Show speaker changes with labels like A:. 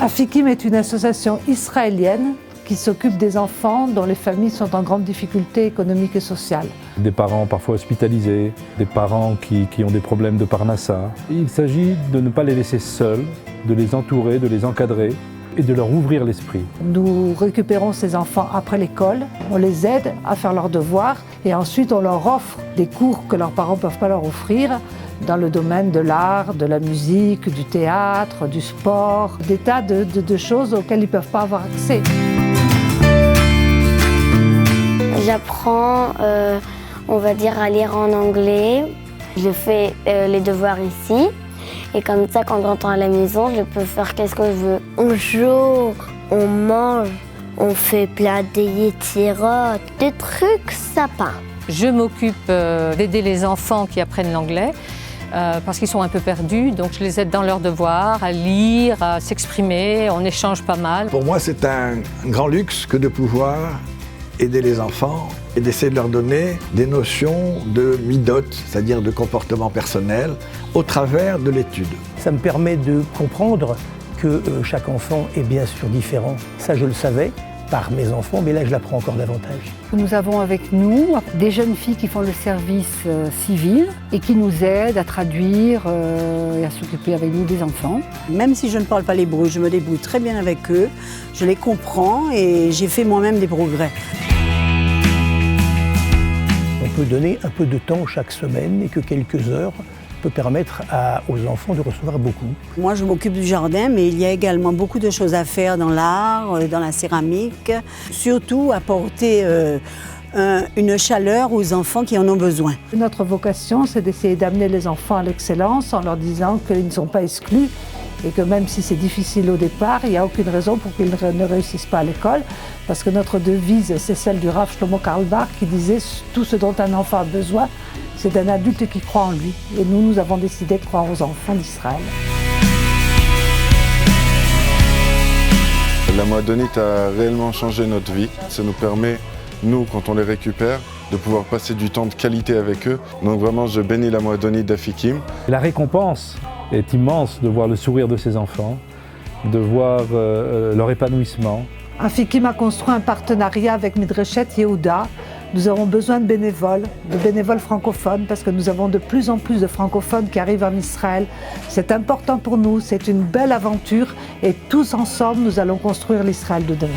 A: Afikim est une association israélienne qui s'occupe des enfants dont les familles sont en grande difficulté économique et sociale.
B: Des parents parfois hospitalisés, des parents qui ont des problèmes de parnassa. Il s'agit de ne pas les laisser seuls, de les entourer, de les encadrer et de leur ouvrir l'esprit.
A: Nous récupérons ces enfants après l'école, on les aide à faire leurs devoirs et ensuite on leur offre des cours que leurs parents ne peuvent pas leur offrir dans le domaine de l'art, de la musique, du théâtre, du sport, des tas de choses auxquelles ils ne peuvent pas avoir accès.
C: J'apprends, on va dire, à lire en anglais. Je fais les devoirs ici. Et comme ça, quand je rentre à la maison, je peux faire qu'est-ce que je veux. On joue, on mange, on fait plein de yétirotes, des trucs sympas.
D: Je m'occupe d'aider les enfants qui apprennent l'anglais parce qu'ils sont un peu perdus. Donc je les aide dans leurs devoirs, à lire, à s'exprimer. On échange pas mal.
E: Pour moi, c'est un grand luxe que de pouvoir aider les enfants et d'essayer de leur donner des notions de midot, c'est-à-dire de comportement personnel, au travers de l'étude.
F: Ça me permet de comprendre que chaque enfant est bien sûr différent. Ça, je le savais par mes enfants, mais là, je l'apprends encore davantage.
G: Nous avons avec nous des jeunes filles qui font le service civil et qui nous aident à traduire et à s'occuper avec nous des enfants.
H: Même si je ne parle pas l'hébreu, je me débrouille très bien avec eux, je les comprends et j'ai fait moi-même des progrès.
F: On peut donner un peu de temps chaque semaine et que quelques heures peut permettre aux enfants de recevoir beaucoup.
H: Moi, je m'occupe du jardin, mais il y a également beaucoup de choses à faire dans l'art, dans la céramique. Surtout apporter une chaleur aux enfants qui en ont besoin.
A: Notre vocation, c'est d'essayer d'amener les enfants à l'excellence en leur disant qu'ils ne sont pas exclus et que même si c'est difficile au départ, il n'y a aucune raison pour qu'ils ne réussissent pas à l'école. Parce que notre devise, c'est celle du Rav Shlomo Carlebach qui disait « Tout ce dont un enfant a besoin, c'est d'un adulte qui croit en lui ». Et nous avons décidé de croire aux enfants d'Israël.
I: La moadonite a réellement changé notre vie. Ça nous permet, nous, quand on les récupère, de pouvoir passer du temps de qualité avec eux. Donc vraiment, je bénis la moadonite d'Afikim.
B: La récompense est immense de voir le sourire de ces enfants, de voir leur épanouissement.
A: Afikim a construit un partenariat avec Midreshet Yehuda. Nous avons besoin de bénévoles francophones, parce que nous avons de plus en plus de francophones qui arrivent en Israël. C'est important pour nous, c'est une belle aventure et tous ensemble, nous allons construire l'Israël de demain.